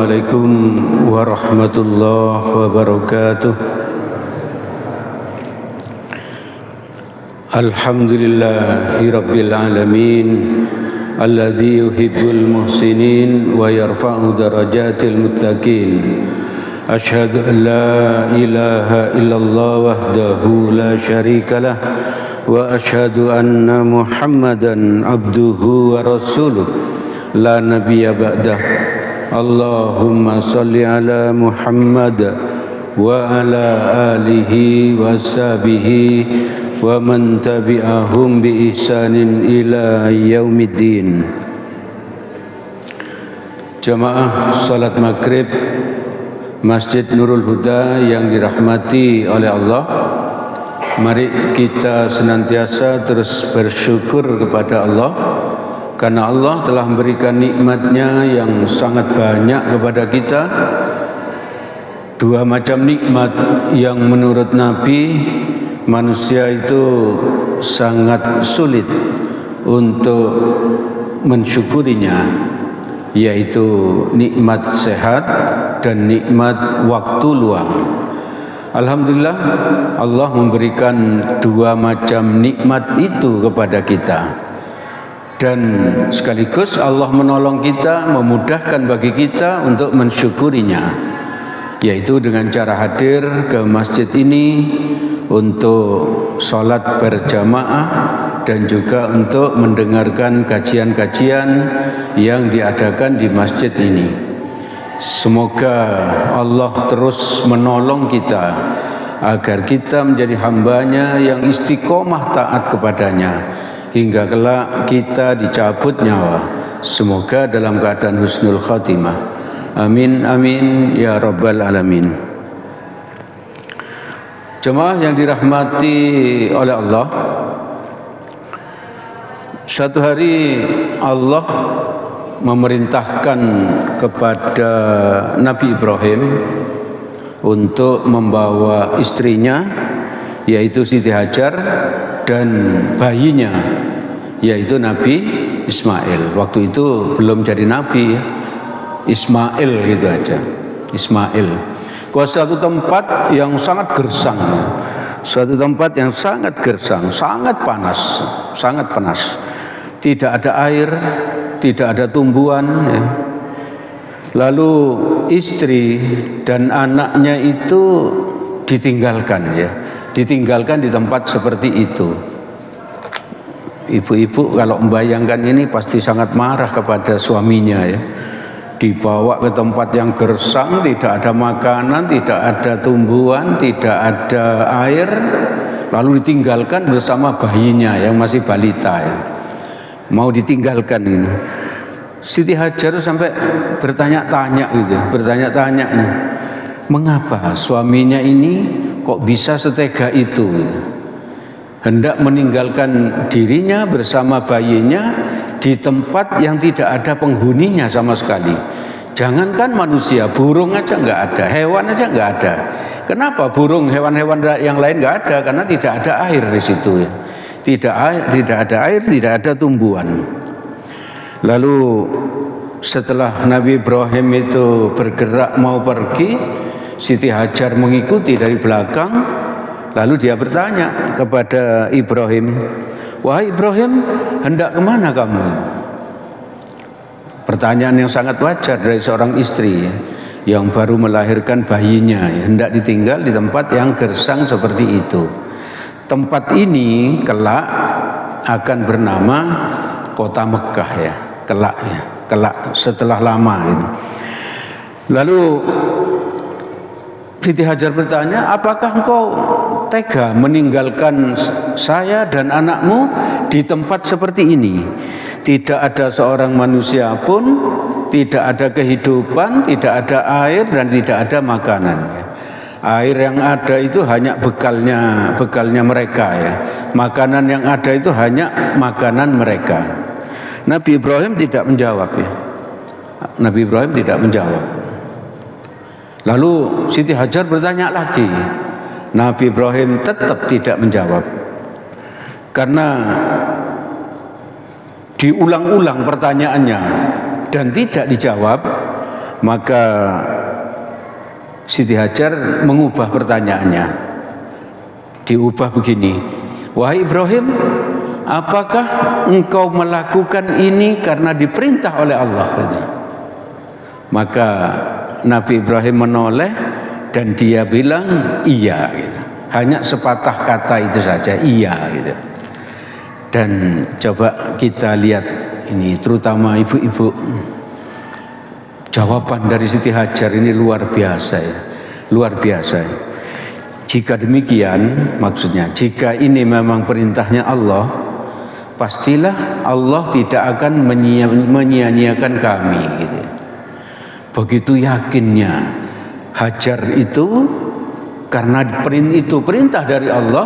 Assalamualaikum warahmatullahi wabarakatuh. Alhamdulillahi rabbil alamin, alladzi yuhibbul muhsinin wa yarfa'u darajatil muttaqin. Asyhadu an la ilaha illallah wahdahu la syarikalah wa asyhadu anna Muhammadan abduhu wa rasuluh la nabiyya ba'dah. Allahumma salli ala Muhammad wa ala alihi wa sahbihi wa man tabi'ahum bi ihsanin ila yaumiddin. Jamaah salat maghrib Masjid Nurul Huda yang dirahmati oleh Allah, mari kita senantiasa terus bersyukur kepada Allah karena Allah telah memberikan nikmatnya yang sangat banyak kepada kita. Dua macam nikmat yang menurut Nabi manusia itu sangat sulit untuk mensyukurinya, yaitu nikmat sehat dan nikmat waktu luang. Alhamdulillah, Allah memberikan dua macam nikmat itu kepada kita, dan sekaligus Allah menolong kita, memudahkan bagi kita untuk mensyukurinya, yaitu dengan cara hadir ke masjid ini untuk sholat berjamaah dan juga untuk mendengarkan kajian-kajian yang diadakan di masjid ini. Semoga Allah terus menolong kita agar kita menjadi hambanya yang istiqomah taat kepadanya hingga kelak kita dicabut nyawa. Semoga dalam keadaan husnul khatimah. Amin amin ya rabbal alamin. Jemaah yang dirahmati oleh Allah, suatu hari Allah memerintahkan kepada Nabi Ibrahim untuk membawa istrinya, yaitu Siti Hajar, dan bayinya, yaitu Nabi Ismail. Waktu itu belum jadi Nabi, Ismail gitu aja, Ismail. Ke suatu tempat yang sangat gersang, suatu tempat yang sangat gersang, sangat panas, sangat panas. Tidak ada air, tidak ada tumbuhan, ya. Lalu istri dan anaknya itu ditinggalkan, ya, ditinggalkan di tempat seperti itu. Ibu-ibu kalau membayangkan ini pasti sangat marah kepada suaminya, ya. Dibawa ke tempat yang gersang, tidak ada makanan, tidak ada tumbuhan, tidak ada air, lalu ditinggalkan bersama bayinya yang masih balita, ya. Mau ditinggalkan ini. Siti Hajar sampai bertanya-tanya gitu, bertanya-tanya, mengapa suaminya ini kok bisa setega itu, gitu. Hendak meninggalkan dirinya bersama bayinya di tempat yang tidak ada penghuninya sama sekali. Jangankan manusia, burung aja nggak ada, hewan aja nggak ada. Kenapa burung, hewan-hewan yang lain nggak ada? Karena tidak ada air di situ. Tidak ada air, tidak ada tumbuhan. Lalu setelah Nabi Ibrahim itu bergerak mau pergi, Siti Hajar mengikuti dari belakang. Lalu dia bertanya kepada Ibrahim, wahai Ibrahim, hendak kemana kamu? Pertanyaan yang sangat wajar dari seorang istri yang baru melahirkan bayinya, hendak ditinggal di tempat yang gersang seperti itu. Tempat ini kelak akan bernama kota Mekah, ya, kelak, ya, kelak setelah lama gitu. Lalu Siti Hajar bertanya, apakah engkau tega meninggalkan saya dan anakmu di tempat seperti ini? Tidak ada seorang manusia pun, tidak ada kehidupan, tidak ada air, dan tidak ada makanan. Air yang ada itu hanya bekalnya mereka, ya. Makanan yang ada itu hanya makanan mereka. Nabi Ibrahim tidak menjawab, ya. Nabi Ibrahim tidak menjawab. Lalu Siti Hajar bertanya lagi. Nabi Ibrahim tetap tidak menjawab. Karena diulang-ulang pertanyaannya dan tidak dijawab, Maka Siti Hajar mengubah pertanyaannya, diubah begini, wahai Ibrahim, apakah engkau melakukan ini karena diperintah oleh Allah? Maka Nabi Ibrahim menoleh dan dia bilang iya gitu. Hanya sepatah kata itu saja, iya gitu. Dan coba kita lihat ini, terutama ibu-ibu, jawaban dari Siti Hajar ini luar biasa ya, luar biasa ya. Jika demikian, maksudnya jika ini memang perintahnya Allah, pastilah Allah tidak akan menyia-nyiakan kami gitu. Begitu yakinnya Hajar itu, karena itu perintah dari Allah,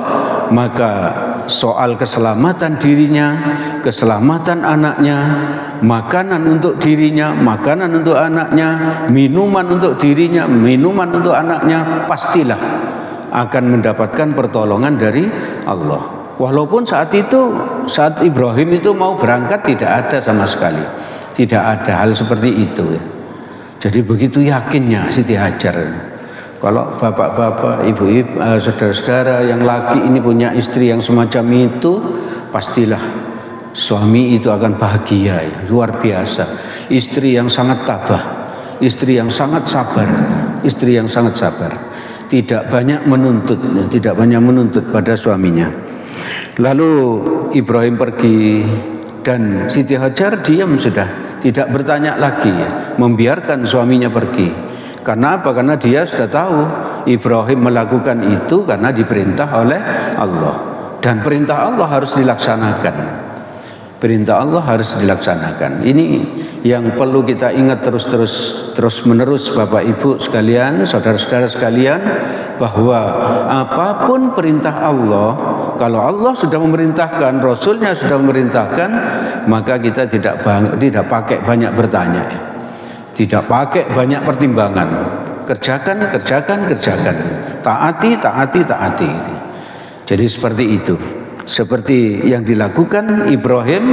maka soal keselamatan dirinya, keselamatan anaknya, makanan untuk dirinya, makanan untuk anaknya, minuman untuk dirinya, minuman untuk anaknya, pastilah akan mendapatkan pertolongan dari Allah. Walaupun saat itu, saat Ibrahim itu mau berangkat, tidak ada sama sekali, tidak ada hal seperti itu ya. Jadi begitu yakinnya Siti Hajar. Kalau bapak-bapak, ibu-ibu, saudara-saudara yang laki ini punya istri yang semacam itu, pastilah suami itu akan bahagia ya, luar biasa. Istri yang sangat tabah, istri yang sangat sabar, istri yang sangat sabar. Tidak banyak menuntut, tidak banyak menuntut pada suaminya. Lalu Ibrahim pergi dan Siti Hajar diam sudah, tidak bertanya lagi ya, membiarkan suaminya pergi. Karena apa? Karena dia sudah tahu Ibrahim melakukan itu karena diperintah oleh Allah, dan perintah Allah harus dilaksanakan. Perintah Allah harus dilaksanakan. Ini yang perlu kita ingat terus menerus, Bapak Ibu sekalian, saudara-saudara sekalian, bahwa apapun perintah Allah, kalau Allah sudah memerintahkan, Rasulnya sudah memerintahkan, maka kita tidak pakai banyak bertanya, tidak pakai banyak pertimbangan. Kerjakan, taati. Jadi seperti itu, seperti yang dilakukan Ibrahim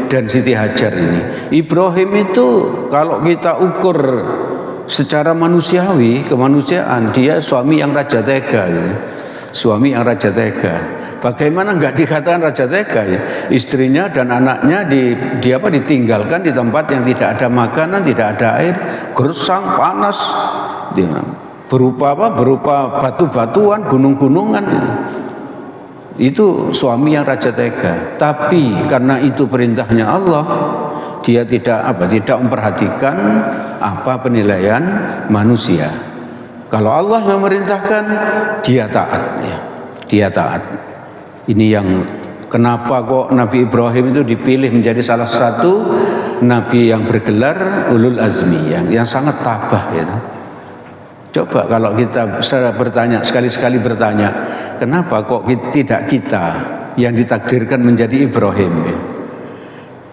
dan Siti Hajar ini. Ibrahim itu kalau kita ukur secara manusiawi, kemanusiaan, dia suami yang raja tega gitu. Suami yang raja tega. Bagaimana enggak dikatakan raja tega ya? Istrinya dan anaknya ditinggalkan di tempat yang tidak ada makanan, tidak ada air, gersang, panas, berupa apa? Berupa batu-batuan, gunung-gunungan. Itu suami yang raja tega. Tapi karena itu perintahnya Allah, dia tidak memperhatikan apa penilaian manusia. Kalau Allah yang memerintahkan, dia taat ya. Dia taat. Ini yang kenapa kok Nabi Ibrahim itu dipilih menjadi salah satu nabi yang bergelar ulul azmi, yang sangat tabah ya. Coba kalau kita sekali-sekali bertanya, kenapa kok tidak kita yang ditakdirkan menjadi Ibrahim ya?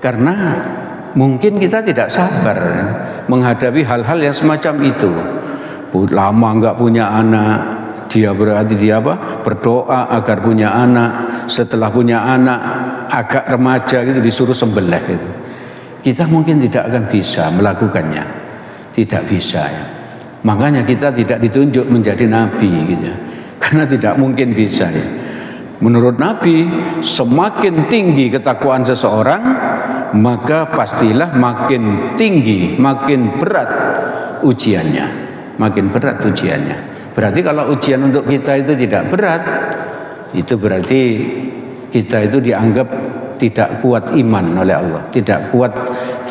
Karena mungkin kita tidak sabar menghadapi hal-hal yang semacam itu. Lama enggak punya anak, dia berdoa agar punya anak. Setelah punya anak agak remaja gitu disuruh sembelih gitu. Kita mungkin tidak akan bisa melakukannya, tidak bisa ya. Makanya kita tidak ditunjuk menjadi nabi gitu, karena tidak mungkin bisa ya. Menurut Nabi, semakin tinggi ketakwaan seseorang, maka pastilah makin tinggi, makin berat ujiannya. Makin berat ujiannya. Berarti kalau ujian untuk kita itu tidak berat, itu berarti kita itu dianggap tidak kuat iman oleh Allah, tidak kuat,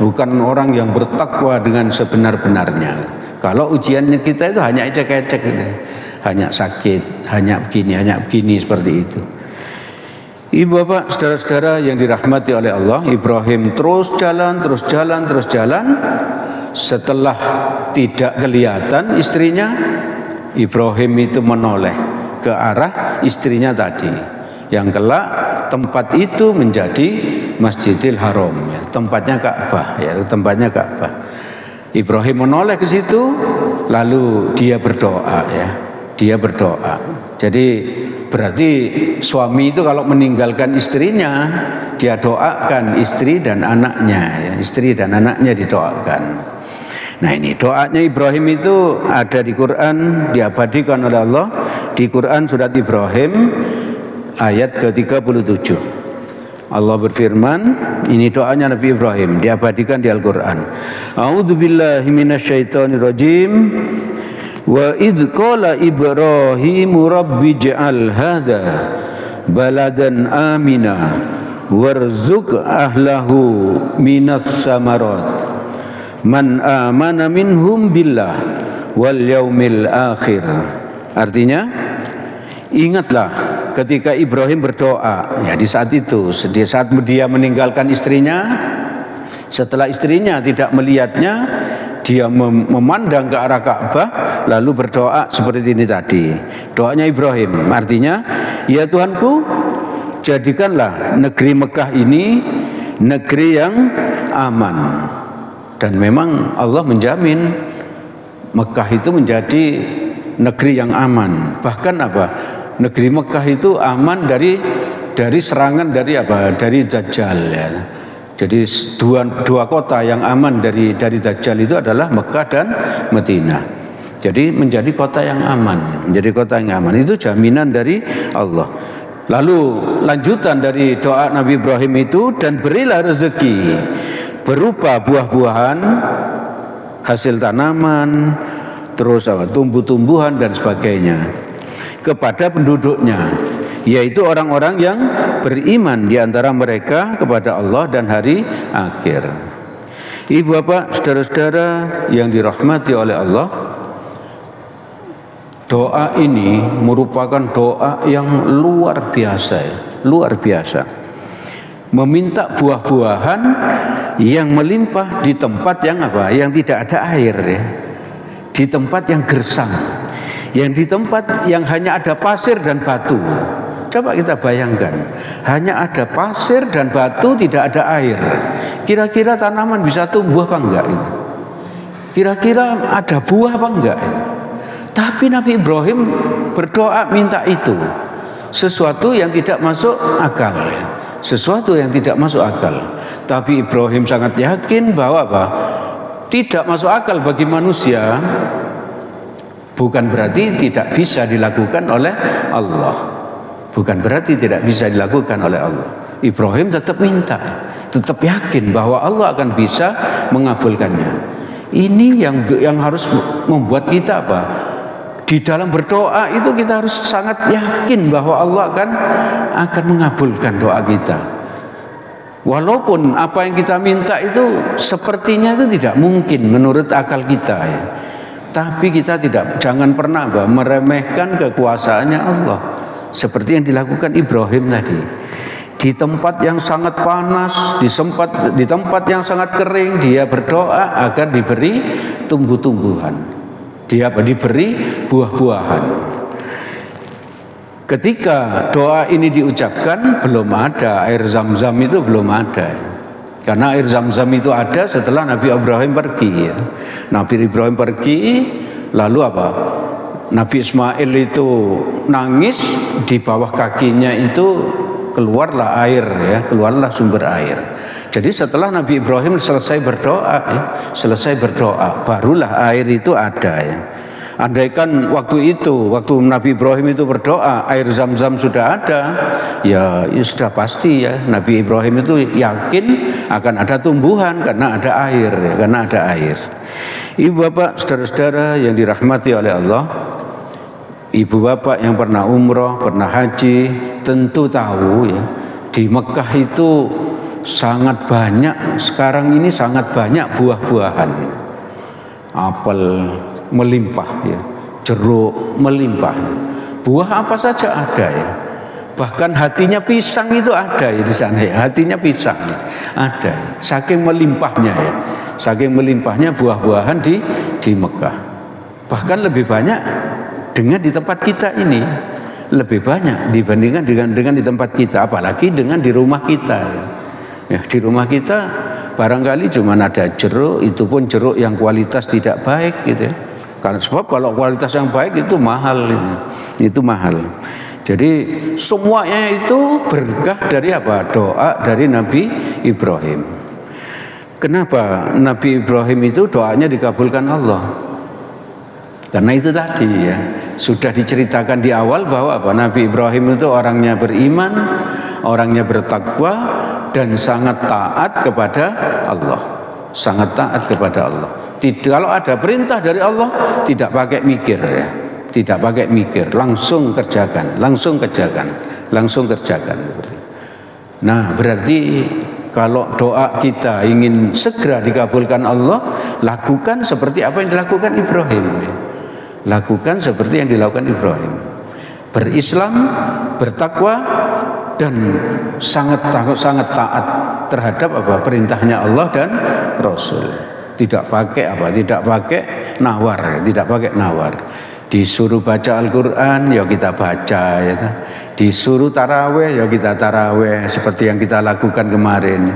bukan orang yang bertakwa dengan sebenar-benarnya. Kalau ujiannya kita itu hanya ecek-ecek gitu, hanya sakit, hanya begini seperti itu. Ibu bapak, saudara-saudara yang dirahmati oleh Allah, Ibrahim terus jalan. Setelah tidak kelihatan istrinya, Ibrahim itu menoleh ke arah istrinya tadi, yang kelak tempat itu menjadi Masjidil Haram ya, tempatnya Ka'bah ya, tempatnya Ka'bah. Ibrahim menoleh ke situ, lalu dia berdoa ya, dia berdoa. Jadi berarti suami itu kalau meninggalkan istrinya, dia doakan istri dan anaknya ya, istri dan anaknya didoakan. Nah ini doanya Ibrahim itu ada di Quran, diabadikan oleh Allah di Quran surat Ibrahim ayat ke-37. Allah berfirman, ini doanya Nabi Ibrahim diabadikan di Al-Quran. A'udzubillahi minasyaitonirrajim. Wa idh qala Ibrahimu rabbi ja'al hadha baladan amina warzuq ahlahu minas samarat man amana minhum billah wal yaumil akhir. Artinya, ingatlah ketika Ibrahim berdoa, ya di saat itu, di saat dia meninggalkan istrinya, setelah istrinya tidak melihatnya, dia memandang ke arah Ka'bah lalu berdoa seperti ini tadi. Doanya Ibrahim artinya, ya Tuhanku, jadikanlah negeri Mekah ini negeri yang aman. Dan memang Allah menjamin Mekah itu menjadi negeri yang aman. Bahkan apa? Negeri Mekah itu aman dari serangan dari apa? Dari Dajjal ya. Jadi dua kota yang aman dari Dajjal itu adalah Mekah dan Madinah. Jadi menjadi kota yang aman, menjadi kota yang aman. Itu jaminan dari Allah. Lalu lanjutan dari doa Nabi Ibrahim itu, dan berilah rezeki berupa buah-buahan, hasil tanaman, terus tumbuh-tumbuhan dan sebagainya kepada penduduknya, yaitu orang-orang yang beriman di antara mereka kepada Allah dan hari akhir. Ibu bapak, saudara-saudara yang dirahmati oleh Allah, doa ini merupakan doa yang luar biasa ya, luar biasa. Meminta buah-buahan yang melimpah di tempat yang apa? Yang tidak ada air ya. Di tempat yang gersang, yang di tempat yang hanya ada pasir dan batu. Coba kita bayangkan, hanya ada pasir dan batu, tidak ada air. Kira-kira tanaman bisa tumbuh apa enggak ini? Kira-kira ada buah apa enggak ini? Tapi Nabi Ibrahim berdoa minta itu, sesuatu yang tidak masuk akal ya. Sesuatu yang tidak masuk akal. Tapi Ibrahim sangat yakin bahwa apa? Tidak masuk akal bagi manusia, bukan berarti tidak bisa dilakukan oleh Allah. Bukan berarti tidak bisa dilakukan oleh Allah. Ibrahim tetap minta, tetap yakin bahwa Allah akan bisa mengabulkannya. Ini yang harus membuat kita apa? Di dalam berdoa itu kita harus sangat yakin bahwa Allah akan mengabulkan doa kita. Walaupun apa yang kita minta itu sepertinya itu tidak mungkin menurut akal kita ya. Tapi kita jangan pernah meremehkan kekuasaannya Allah. Seperti yang dilakukan Ibrahim tadi. Di tempat yang sangat panas, di tempat yang sangat kering, dia berdoa agar diberi tumbuh-tumbuhan. Dia diberi buah-buahan. Ketika doa ini diucapkan, belum ada air Zam-Zam, itu belum ada. Karena air Zam-Zam itu ada setelah Nabi Ibrahim pergi ya. Nabi Ibrahim pergi, lalu apa? Nabi Ismail itu nangis, di bawah kakinya itu keluarlah air ya, keluarlah sumber air. Jadi setelah Nabi Ibrahim selesai berdoa, barulah air itu ada ya. Andaikan waktu Nabi Ibrahim itu berdoa, air Zam-Zam sudah ada, ya sudah pasti ya. Nabi Ibrahim itu yakin akan ada tumbuhan karena ada air ya, karena ada air. Ibu bapak, saudara-saudara yang dirahmati oleh Allah, ibu bapak yang pernah umroh, pernah haji, tentu tahu ya, di Mekah itu sangat banyak, sekarang ini sangat banyak buah-buahan. Apel melimpah ya, jeruk melimpah. Buah apa saja ada ya. Bahkan hatinya pisang itu ada ya di sana ya, hatinya pisang ada. Saking melimpahnya ya. Saking melimpahnya buah-buahan di Mekah. Bahkan lebih banyak dengan di tempat kita ini, lebih banyak dibandingkan dengan di tempat kita, apalagi dengan di rumah kita ya. Ya, di rumah kita barangkali cuma ada jeruk, itu pun jeruk yang kualitas tidak baik gitu ya. Karena sebab kalau kualitas yang baik itu mahal, itu mahal. Jadi semuanya itu berkah dari apa? Doa dari Nabi Ibrahim. Kenapa Nabi Ibrahim itu doanya dikabulkan Allah? Karena itu tadi ya, sudah diceritakan di awal bahwa apa? Nabi Ibrahim itu orangnya beriman, orangnya bertakwa dan sangat taat kepada Allah. Sangat taat kepada Allah. Kalau ada perintah dari Allah tidak pakai mikir ya. Tidak pakai mikir, langsung kerjakan. Nah, berarti kalau doa kita ingin segera dikabulkan Allah, lakukan seperti apa yang dilakukan Ibrahim ya. Lakukan seperti yang dilakukan Ibrahim. Berislam, bertakwa dan sangat taat terhadap apa? Perintahnya Allah dan Rasul. Tidak pakai apa? Tidak pakai nawar, tidak pakai nawar. Disuruh baca Al-Quran, ya kita baca ya. Disuruh taraweh, ya kita taraweh seperti yang kita lakukan kemarin.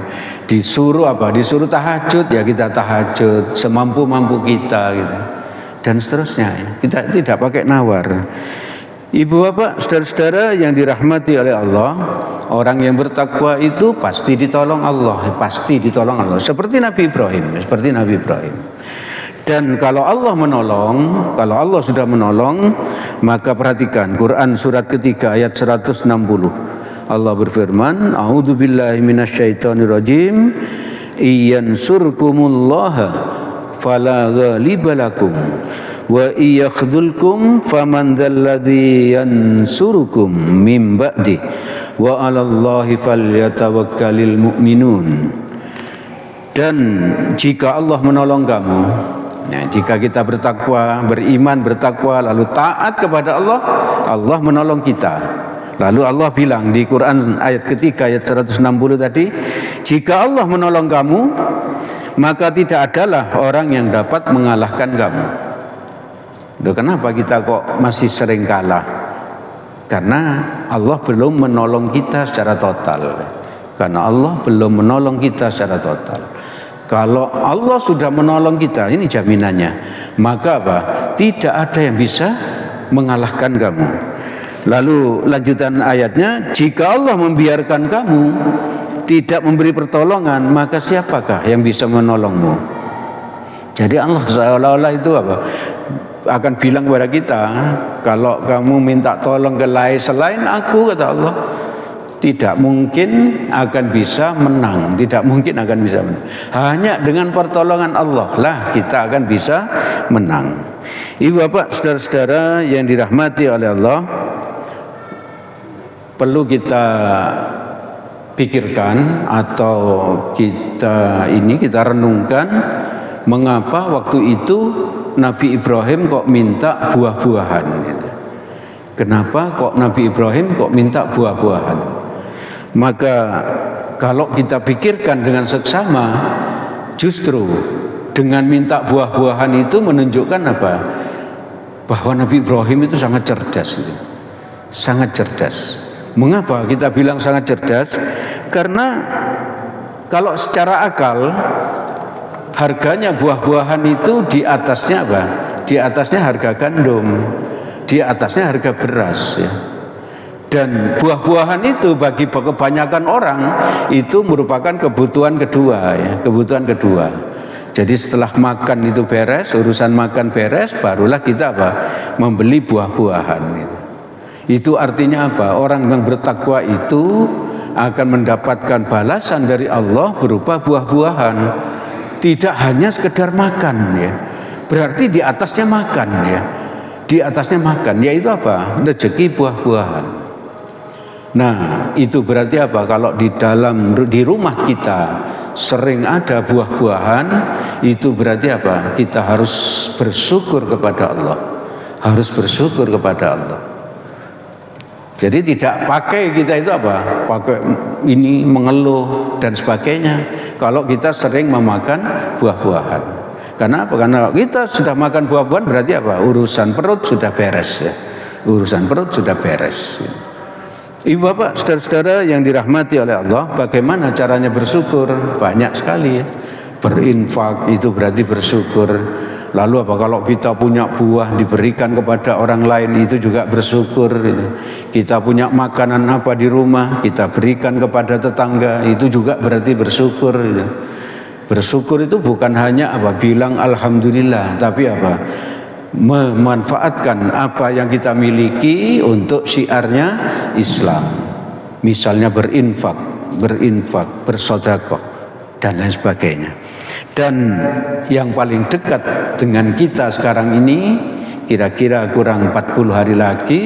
Disuruh apa? Disuruh tahajud, ya kita tahajud semampu-mampu kita gitu. Dan seterusnya ya. Kita tidak pakai nawar. Ibu bapak, saudara-saudara yang dirahmati oleh Allah, orang yang bertakwa itu pasti ditolong Allah, pasti ditolong Allah. Seperti Nabi Ibrahim, Dan kalau Allah menolong, kalau Allah sudah menolong, maka perhatikan Quran surat ketiga ayat 160. Allah berfirman, A'udzubillahi minasyaitonirrajim, Iyansurkumullaha fala ghaliba lakum wa iyakhdhulkum faman dzalladzi yansurukum mim ba'di wa 'alallahi falyatawakkalul mu'minun. Dan jika Allah menolong kamu, nah, jika kita bertakwa, beriman, bertakwa, lalu taat kepada Allah, Allah menolong kita. Lalu Allah bilang di Quran ayat ketiga ayat 160 tadi, jika Allah menolong kamu, maka tidak adalah orang yang dapat mengalahkan kamu. Loh, kenapa kita kok masih sering kalah? Karena Allah belum menolong kita secara total. Karena Allah belum menolong kita secara total. Kalau Allah sudah menolong kita, ini jaminannya, maka apa? Tidak ada yang bisa mengalahkan kamu. Lalu lanjutan ayatnya, jika Allah membiarkan kamu tidak memberi pertolongan, maka siapakah yang bisa menolongmu? Jadi Allah seolah-olah itu apa? Akan bilang kepada kita, kalau kamu minta tolong ke lain selain aku, kata Allah, tidak mungkin akan bisa menang, tidak mungkin akan bisa menang. Hanya dengan pertolongan Allah lah kita akan bisa menang. Ibu bapak, saudara-saudara yang dirahmati oleh Allah, perlu kita pikirkan atau kita renungkan, mengapa waktu itu Nabi Ibrahim kok minta buah-buahan gitu. Kenapa kok Nabi Ibrahim kok minta buah-buahan? Maka kalau kita pikirkan dengan seksama, justru dengan minta buah-buahan itu menunjukkan apa? Bahwa Nabi Ibrahim itu sangat cerdas gitu. Sangat cerdas. Mengapa kita bilang sangat cerdas? Karena kalau secara akal, harganya buah-buahan itu di atasnya apa? Di atasnya harga gandum, di atasnya harga beras ya. Dan buah-buahan itu bagi kebanyakan orang itu merupakan kebutuhan kedua ya, kebutuhan kedua. Jadi setelah makan itu beres, urusan makan beres, barulah kita apa? Membeli buah-buahan gitu. Itu artinya apa? Orang yang bertakwa itu akan mendapatkan balasan dari Allah berupa buah-buahan. Tidak hanya sekedar makan ya. Berarti di atasnya makan ya. Di atasnya makan, yaitu apa? Rezeki buah-buahan. Nah, itu berarti apa? Kalau di rumah kita sering ada buah-buahan, itu berarti apa? Kita harus bersyukur kepada Allah. Harus bersyukur kepada Allah. Jadi tidak pakai kita itu apa? Pakai ini mengeluh dan sebagainya. Kalau kita sering memakan buah-buahan. Karena apa? Karena kita sudah makan buah-buahan berarti apa? Urusan perut sudah beres ya. Urusan perut sudah beres ya. Ibu bapak, saudara-saudara yang dirahmati oleh Allah, bagaimana caranya bersyukur? Banyak sekali ya. Berinfak itu berarti bersyukur. Lalu apa kalau kita punya buah diberikan kepada orang lain, itu juga bersyukur gitu. Kita punya makanan apa di rumah kita berikan kepada tetangga, itu juga berarti bersyukur gitu. Bersyukur itu bukan hanya bilang alhamdulillah, tapi memanfaatkan apa yang kita miliki untuk syiarnya Islam. Misalnya berinfak, bersedekah dan lain sebagainya. Dan yang paling dekat dengan kita sekarang ini, kira-kira kurang 40 hari lagi,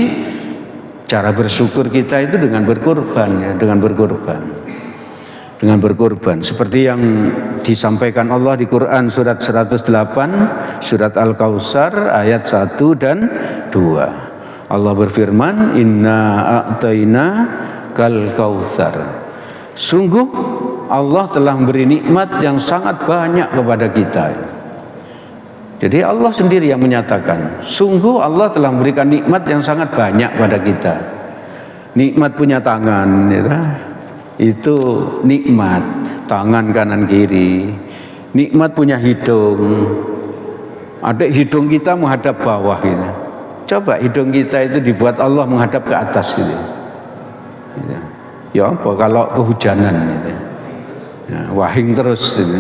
cara bersyukur kita itu dengan berkorban, ya, dengan berkorban seperti yang disampaikan Allah di Quran surat 108 surat Al-Kautsar ayat 1 dan 2. Allah berfirman, inna a'tayna kal kautsar. Sungguh Allah telah memberi nikmat yang sangat banyak kepada kita. Jadi Allah sendiri yang menyatakan, sungguh Allah telah memberikan nikmat yang sangat banyak pada kita. Nikmat punya tangan, ya, itu nikmat, tangan kanan kiri. Nikmat punya hidung, ada hidung kita menghadap bawah gitu. Coba hidung kita itu dibuat Allah menghadap ke atas gitu. Ya apa kalau kehujanan gitu. Ya, wahing terus gitu.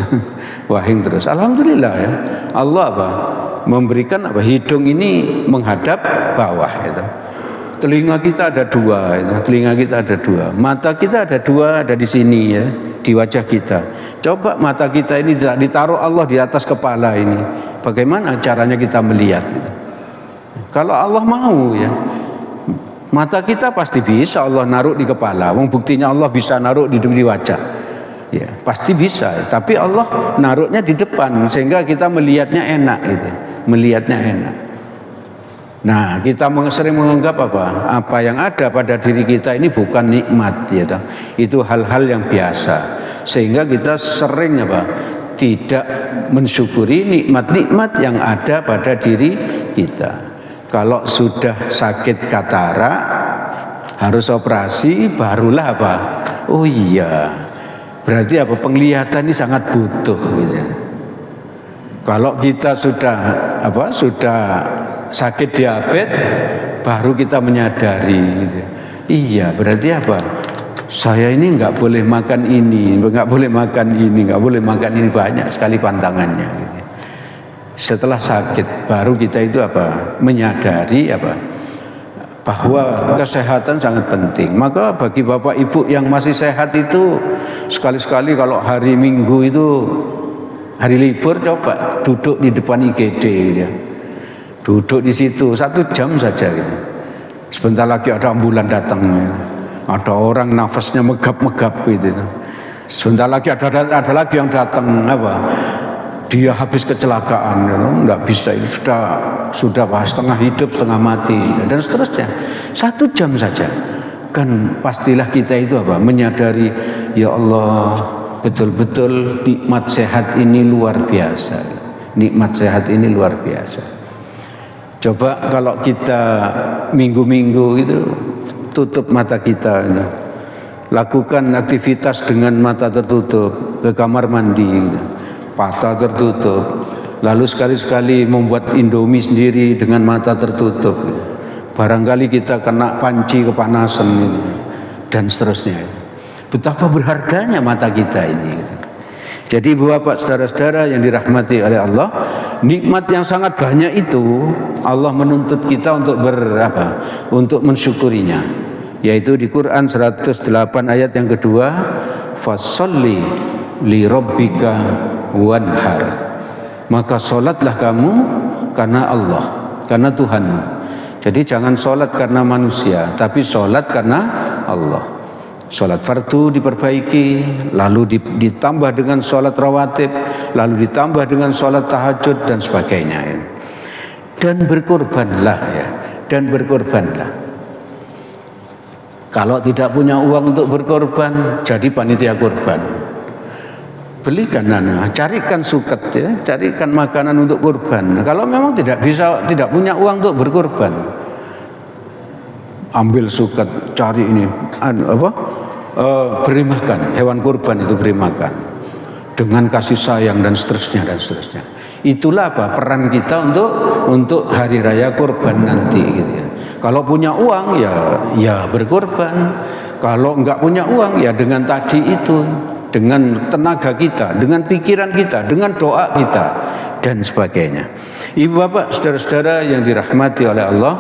Wahing terus. Alhamdulillah ya. Allah memberikan hidung ini menghadap bawah gitu. Telinga kita ada dua, mata kita ada dua, ada di sini ya, di wajah kita. Coba mata kita ini ditaruh Allah di atas kepala ini, bagaimana caranya kita melihat? Gitu. Kalau Allah mau ya, mata kita pasti bisa Allah naruh di kepala. Buktinya Allah bisa naruh di wajah, ya pasti bisa. Tapi Allah naruhnya di depan sehingga kita melihatnya enak, gitu, melihatnya enak. Nah, kita sering menganggap apa yang ada pada diri kita ini bukan nikmat, ya, itu hal-hal yang biasa, sehingga kita sering tidak mensyukuri nikmat-nikmat yang ada pada diri kita. Kalau sudah sakit katarak, harus operasi, barulah oh iya, berarti penglihatan ini sangat butuh, gitu. Kalau kita sudah sakit diabetes, baru kita menyadari, gitu. Iya, berarti saya ini nggak boleh makan ini, nggak boleh makan ini, banyak sekali pantangannya, gitu. Setelah sakit, baru kita itu menyadari bahwa kesehatan sangat penting. Maka bagi bapak ibu yang masih sehat itu, sekali-sekali kalau hari Minggu itu hari libur, coba duduk di depan IGD, gitu. Duduk di situ 1 jam saja gitu. Sebentar lagi ada ambulan datang, ya. Ada orang nafasnya megap-megap gitu. Sebentar lagi ada lagi yang datang dia habis kecelakaan, nggak bisa, ini sudah setengah hidup setengah mati dan seterusnya. 1 jam saja kan pastilah kita itu menyadari, ya Allah, betul-betul nikmat sehat ini luar biasa. Nikmat sehat ini luar biasa. Coba kalau kita minggu-minggu itu tutup mata kita, lakukan aktivitas dengan mata tertutup, ke kamar mandi, mata tertutup, lalu sekali-sekali membuat Indomie sendiri dengan mata tertutup, barangkali kita kena panci kepanasan dan seterusnya. Betapa berharganya mata kita ini. Jadi Bapak, saudara-saudara yang dirahmati oleh Allah, nikmat yang sangat banyak itu Allah menuntut kita untuk untuk mensyukurinya. Yaitu di Quran 108 ayat yang kedua, fasholli li rabbika wanhar. Maka sholatlah kamu karena Allah, karena Tuhanmu. Jadi jangan sholat karena manusia, tapi sholat karena Allah. Sholat fardu diperbaiki, lalu ditambah dengan sholat rawatib, lalu ditambah dengan sholat tahajud dan sebagainya. Dan berkorbanlah, ya, dan berkorbanlah. Kalau tidak punya uang untuk berkorban, jadi panitia korban. Belikan carikan suket, ya, carikan makanan untuk korban. Kalau memang tidak punya uang untuk berkorban, ambil suket, cari ini beri makan hewan kurban, itu beri makan dengan kasih sayang dan seterusnya. Itulah peran kita untuk hari raya kurban nanti, gitu ya. Kalau punya uang ya berkorban, kalau enggak punya uang ya dengan tadi itu, dengan tenaga kita, dengan pikiran kita, dengan doa kita dan sebagainya. Ibu bapak, saudara-saudara yang dirahmati oleh Allah,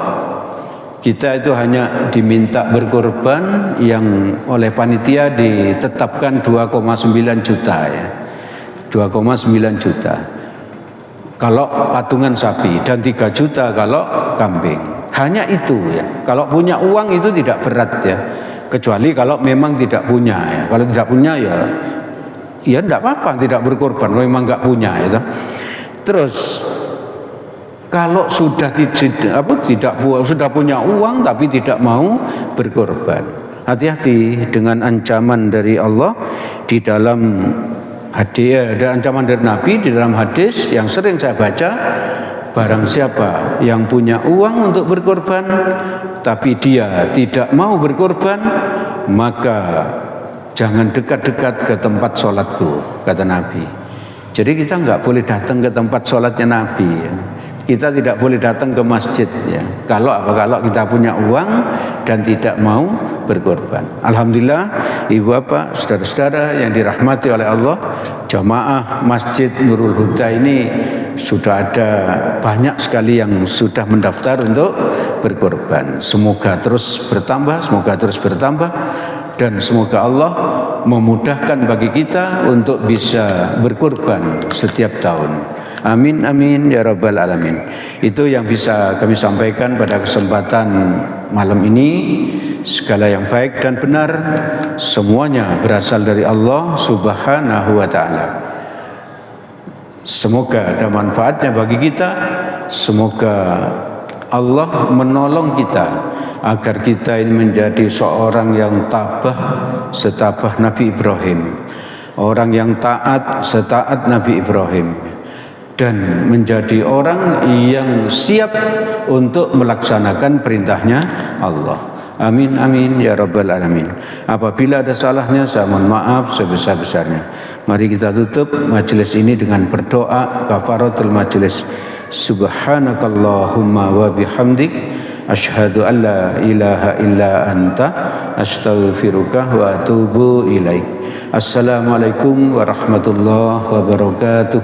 kita itu hanya diminta berkorban yang oleh panitia ditetapkan 2,9 juta ya. 2,9 juta kalau patungan sapi dan 3 juta kalau kambing. Hanya itu ya. Kalau punya uang itu tidak berat ya. Kecuali kalau memang tidak punya ya. Kalau tidak punya ya tidak apa-apa tidak berkorban, memang nggak punya itu. Terus kalau sudah sudah punya uang tapi tidak mau berkorban, hati-hati dengan ancaman dari Allah di dalam hadis, ada ancaman dari Nabi di dalam hadis yang sering saya baca. Barang siapa yang punya uang untuk berkorban tapi dia tidak mau berkorban, maka jangan dekat-dekat ke tempat sholatku, kata Nabi. Jadi kita nggak boleh datang ke tempat sholatnya Nabi ya. Kita tidak boleh datang ke masjid ya. Kalau kita punya uang dan tidak mau berkorban. Alhamdulillah, ibu bapak, saudara-saudara yang dirahmati oleh Allah, jamaah Masjid Nurul Huda ini sudah ada banyak sekali yang sudah mendaftar untuk berkorban. Semoga terus bertambah, dan semoga Allah memudahkan bagi kita untuk bisa berkorban setiap tahun. Amin amin ya rabbal alamin. Itu yang bisa kami sampaikan pada kesempatan malam ini. Segala yang baik dan benar semuanya berasal dari Allah Subhanahu wa taala. Semoga ada manfaatnya bagi kita. Semoga Allah menolong kita agar kita ini menjadi seorang yang tabah setabah Nabi Ibrahim, orang yang taat setaat Nabi Ibrahim, dan menjadi orang yang siap untuk melaksanakan perintahnya Allah. Amin amin ya rabbal alamin. Apabila ada salahnya saya mohon maaf sebesar-besarnya. Mari kita tutup majelis ini dengan berdoa kafaratul majelis. Subhanakallahumma wa bihamdik asyhadu an la ilaha illa anta astaghfiruka wa atubu ilaik. Assalamualaikum warahmatullahi wabarakatuh.